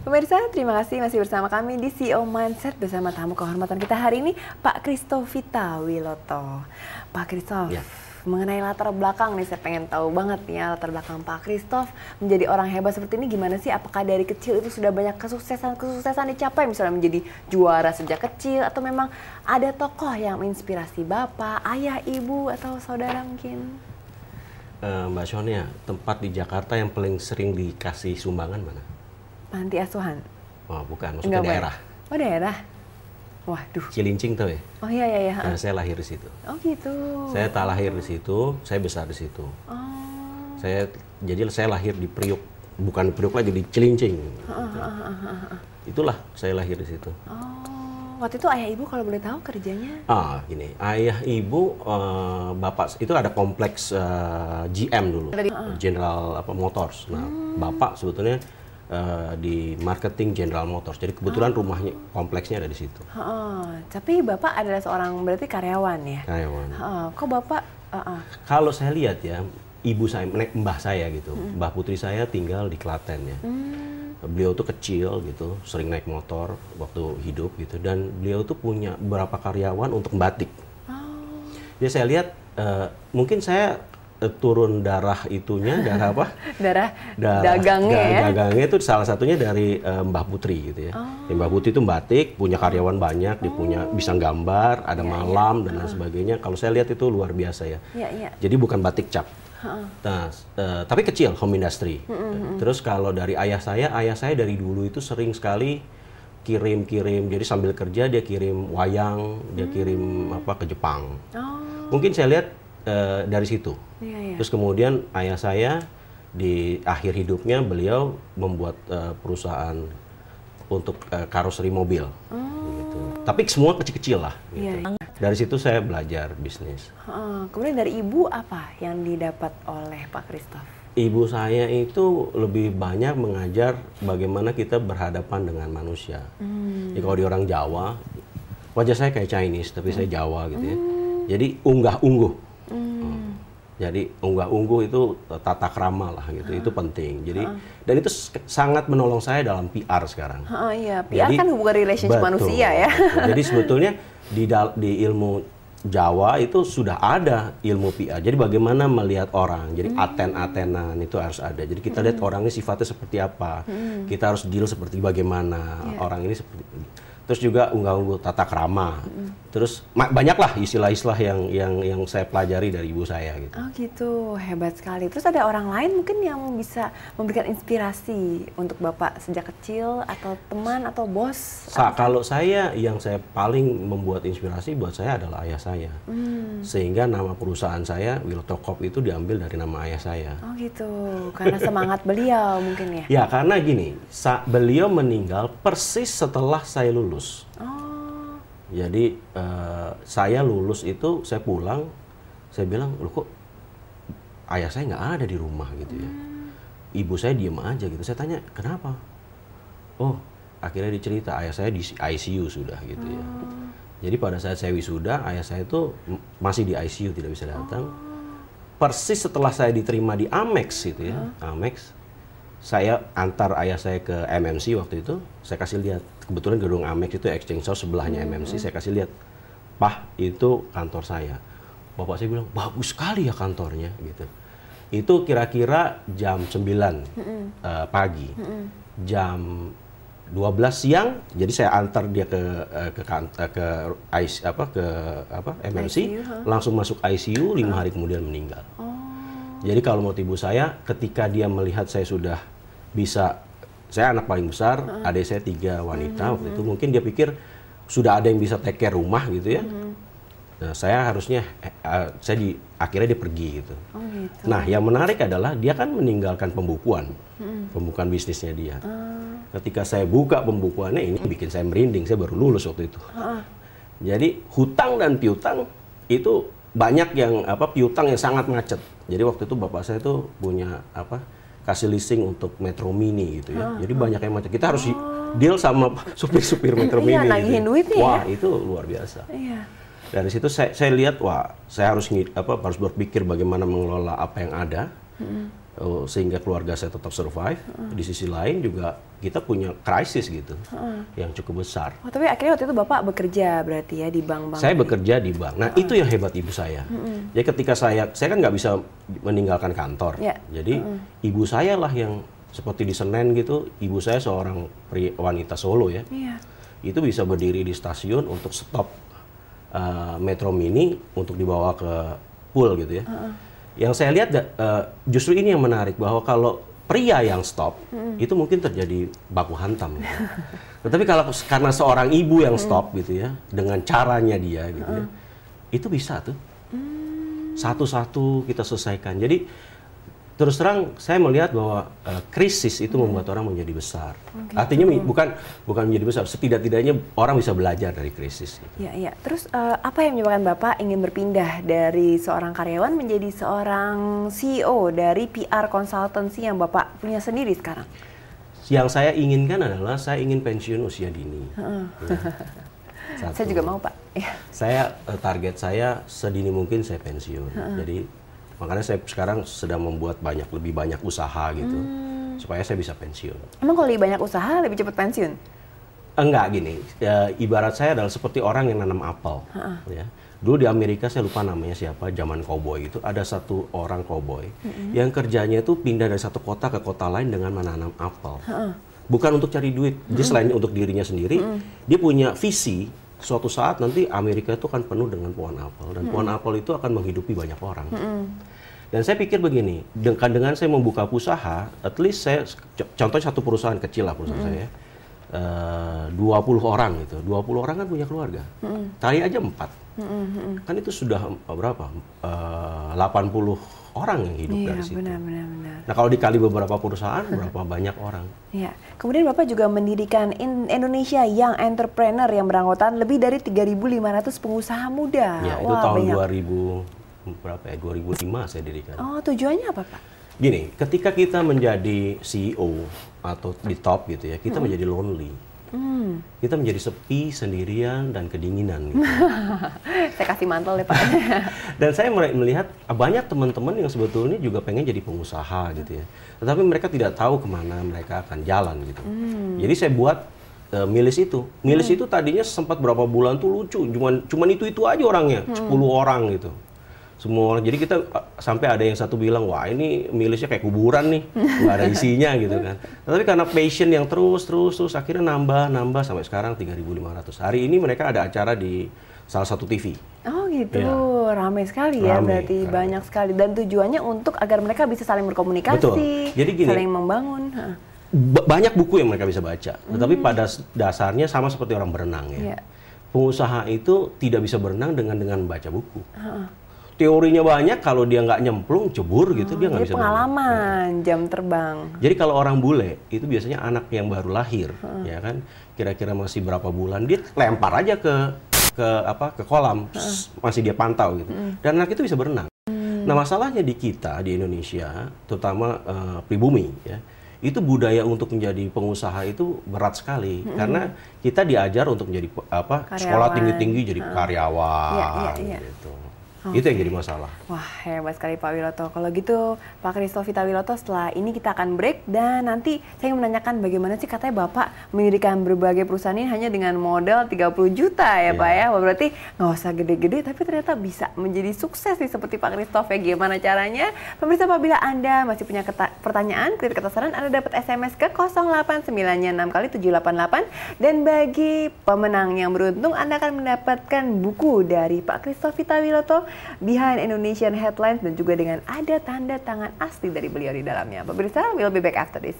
Pemirsa, terima kasih masih bersama kami di CEO Mindset bersama tamu kehormatan kita hari ini, Pak Christovita Wiloto. Pak Christoph, ya. Mengenai latar belakang nih, saya pengen tahu banget nih ya, latar belakang Pak Christoph menjadi orang hebat seperti ini gimana sih? Apakah dari kecil itu sudah banyak kesuksesan dicapai, misalnya menjadi juara sejak kecil, atau memang ada tokoh yang menginspirasi Bapak, ayah, ibu, atau saudara mungkin? Mbak Sonia, tempat di Jakarta yang paling sering dikasih sumbangan mana? Panti asuhan? Oh bukan, maksudnya daerah. Oh daerah? Waduh. Cilincing tuh ya? Oh iya. Nah, saya lahir di situ. Oh gitu. Saya tak lahir di situ, saya besar di situ. Oh. Jadi saya lahir di Priuk, bukan Priuk lagi, di Cilincing. Itulah saya lahir di situ. Oh, waktu itu ayah ibu kalau boleh tahu kerjanya? Gini, ayah ibu, bapak itu ada kompleks GM dulu, General Motors. Nah, bapak sebetulnya di marketing General Motors. Jadi kebetulan rumahnya, kompleksnya ada di situ. Tapi bapak adalah seorang berarti karyawan ya? Karyawan. Kok bapak? Kalau saya lihat ya, ibu saya, mbah saya gitu, mbah putri saya tinggal di Klaten ya. Beliau tuh kecil gitu, sering naik motor waktu hidup gitu, dan beliau tuh punya beberapa karyawan untuk batik. Jadi saya lihat, mungkin saya turun darah itunya, darah apa? darah dagangnya ya? Dagangnya itu salah satunya dari Mbah Putri gitu ya. Mbah Putri itu batik, punya karyawan banyak, dia punya bisa gambar, ada malam dan lain sebagainya. Kalau saya lihat itu luar biasa ya. Jadi bukan batik cap. Nah, tapi kecil, home industry. Terus kalau dari ayah saya dari dulu itu sering sekali kirim, jadi sambil kerja dia kirim wayang, dia kirim apa ke Jepang. Mungkin saya lihat dari situ. Terus kemudian ayah saya di akhir hidupnya beliau membuat perusahaan untuk karoseri mobil. Gitu. Tapi semua kecil-kecil lah. Gitu. Dari situ saya belajar bisnis. Kemudian dari ibu apa yang didapat oleh Pak Christoph? Ibu saya itu lebih banyak mengajar bagaimana kita berhadapan dengan manusia. Jadi kalau di orang Jawa, wajah saya kayak Chinese, tapi saya Jawa gitu ya. Jadi unggah-ungguh. Jadi unggah-ungguh itu tata krama lah gitu, itu penting. Jadi dan itu sangat menolong saya dalam PR sekarang. Iya, PR jadi, kan hubungan relationship manusia ya. Betul. Jadi sebetulnya di ilmu Jawa itu sudah ada ilmu PR. Jadi bagaimana melihat orang. Jadi aten-atenan itu harus ada. Jadi kita lihat orang ini sifatnya seperti apa. Kita harus deal seperti bagaimana orang ini seperti. Terus juga unggah-ungguh tata krama. Terus banyaklah istilah-istilah yang saya pelajari dari ibu saya gitu. Oh gitu, hebat sekali. Terus ada orang lain mungkin yang bisa memberikan inspirasi untuk Bapak sejak kecil, atau teman atau bos? Kalau saya, yang saya paling membuat inspirasi buat saya adalah ayah saya. Sehingga nama perusahaan saya, Wiloto Corp, itu diambil dari nama ayah saya. Oh gitu, karena semangat beliau mungkin ya? Ya, karena gini, beliau meninggal persis setelah saya lulus. Jadi saya lulus itu, saya pulang, saya bilang, loh kok ayah saya nggak ada di rumah gitu ya. Ibu saya diem aja gitu. Saya tanya, kenapa? Oh, akhirnya dicerita, ayah saya di ICU sudah gitu ya. Jadi pada saat saya wisuda, ayah saya itu masih di ICU, tidak bisa datang. Persis setelah saya diterima di Amex gitu ya, Amex, saya antar ayah saya ke MMC waktu itu, saya kasih lihat, kebetulan gedung Amex itu exchange house sebelahnya MMC, saya kasih lihat, Pah, itu kantor saya. Bapak saya bilang, bagus sekali ya kantornya gitu. Itu kira-kira jam 9 pagi, jam 12 siang, jadi saya antar dia ke MMC, langsung masuk ICU, 5 hari kemudian meninggal. Jadi kalau menurut ibu saya, ketika dia melihat saya sudah bisa, saya anak paling besar, adik saya 3 wanita waktu itu, mungkin dia pikir sudah ada yang bisa take care rumah gitu ya. Nah, saya harusnya, akhirnya dia pergi gitu. Gitu. Nah, yang menarik adalah dia kan meninggalkan pembukuan bisnisnya dia. Ketika saya buka pembukuannya, ini bikin saya merinding, saya baru lulus waktu itu. Jadi hutang dan piutang itu banyak yang piutang yang sangat macet. Jadi waktu itu bapak saya tuh punya kasih leasing untuk Metro Mini gitu ya. Jadi banyak yang macet. Kita harus deal sama supir-supir Metro Mini. Iya, nagihin gitu. duitnya. Wah, itu luar biasa. Iya. Dari situ saya lihat, wah, saya harus berpikir bagaimana mengelola apa yang ada. sehingga keluarga saya tetap survive. Di sisi lain juga kita punya krisis gitu yang cukup besar. Oh, tapi akhirnya waktu itu Bapak bekerja berarti ya di bank-bank? Saya bekerja di bank. Nah itu yang hebat ibu saya. Jadi ketika saya kan nggak bisa meninggalkan kantor. Jadi ibu saya lah yang seperti di Senen gitu, ibu saya seorang wanita Solo ya. Itu bisa berdiri di stasiun untuk stop Metro Mini untuk dibawa ke pool gitu ya. Yang saya lihat justru ini yang menarik, bahwa kalau pria yang stop itu mungkin terjadi baku hantam gitu. Tetapi kalau karena seorang ibu yang stop gitu ya, dengan caranya dia gitu ya, itu bisa tuh satu-satu kita selesaikan. Jadi terus terang saya melihat bahwa krisis itu membuat orang menjadi besar. Artinya bukan menjadi besar, setidak-tidaknya orang bisa belajar dari krisis. Gitu. Iya. Terus apa yang menyebabkan Bapak ingin berpindah dari seorang karyawan menjadi seorang CEO dari PR consultancy yang Bapak punya sendiri sekarang? Yang saya inginkan adalah saya ingin pensiun usia dini. Ya. Saya juga mau, Pak. Saya target saya sedini mungkin saya pensiun. Jadi makanya saya sekarang sedang membuat lebih banyak usaha gitu, supaya saya bisa pensiun. Emang kalau lebih banyak usaha, lebih cepat pensiun? Enggak, gini, ibarat saya adalah seperti orang yang nanam apel. Ya. Dulu di Amerika, saya lupa namanya siapa, zaman cowboy itu, ada satu orang cowboy yang kerjanya itu pindah dari satu kota ke kota lain dengan menanam apel. Bukan untuk cari duit, jadi selain untuk dirinya sendiri, dia punya visi, suatu saat nanti Amerika itu akan penuh dengan pohon apel, dan pohon apel itu akan menghidupi banyak orang. Dan saya pikir begini, dengan saya membuka usaha, at least saya, contohnya satu perusahaan kecil lah perusahaan saya, 20 orang gitu, 20 orang kan punya keluarga, kali aja 4, kan itu sudah berapa? 80 orang yang hidup dari situ. Benar. Nah kalau dikali beberapa perusahaan, berapa banyak orang? Iya. Kemudian Bapak juga mendirikan Indonesia Young Entrepreneur yang beranggotakan lebih dari 3.500 pengusaha muda. Ya, itu tahun 2005 saya dirikan. Oh, tujuannya apa, Pak? Gini, ketika kita menjadi CEO atau di top gitu ya, kita menjadi lonely. Kita menjadi sepi, sendirian, dan kedinginan. Gitu. Saya kasih mantel deh, Pak. Dan saya melihat banyak teman-teman yang sebetulnya juga pengen jadi pengusaha gitu ya. Tetapi mereka tidak tahu kemana mereka akan jalan gitu. Jadi saya buat Milis itu. Milis itu tadinya sempat berapa bulan tuh lucu. Cuman itu aja orangnya, 10 orang gitu. Semua orang. Jadi kita sampai ada yang satu bilang, wah ini Milisnya kayak kuburan nih, nggak ada isinya gitu kan. Tapi karena passion yang terus akhirnya nambah sampai sekarang 3.500. Hari ini mereka ada acara di salah satu TV. Oh gitu, ya. Ramai sekali ya, berarti banyak sekali. Dan tujuannya untuk agar mereka bisa saling berkomunikasi, betul. Jadi gini, saling membangun. Banyak buku yang mereka bisa baca, tetapi pada dasarnya sama seperti orang berenang ya. Pengusaha itu tidak bisa berenang dengan baca buku. Teorinya banyak, kalau dia nggak nyemplung, cebur gitu, dia nggak bisa pengalaman, jam terbang. Jadi kalau orang bule, itu biasanya anak yang baru lahir, ya kan, kira-kira masih berapa bulan, dia lempar aja ke kolam, masih dia pantau gitu. Dan anak itu bisa berenang. Nah masalahnya di kita, di Indonesia, terutama pribumi, ya, itu budaya untuk menjadi pengusaha itu berat sekali. Karena kita diajar untuk menjadi sekolah tinggi-tinggi, jadi karyawan, gitu. Itu yang jadi masalah. Wah, hebat sekali Pak Wiloto. Kalau gitu, Pak Christovita Wiloto, setelah ini kita akan break dan nanti saya ingin menanyakan bagaimana sih katanya Bapak mendirikan berbagai perusahaan ini hanya dengan modal 30 juta ya Pak ya. Berarti nggak usah gede-gede, tapi ternyata bisa menjadi sukses nih seperti Pak Christoph ya. Gimana caranya? Pemirsa, apabila Anda masih punya pertanyaan, kritik atau saran, Anda dapat SMS ke 089-nya 6 kali 788. Dan bagi pemenang yang beruntung, Anda akan mendapatkan buku dari Pak Christovita Wiloto, Behind Indonesian Headlines, dan juga dengan ada tanda tangan asli dari beliau di dalamnya. Pemirsa, we'll be back after this.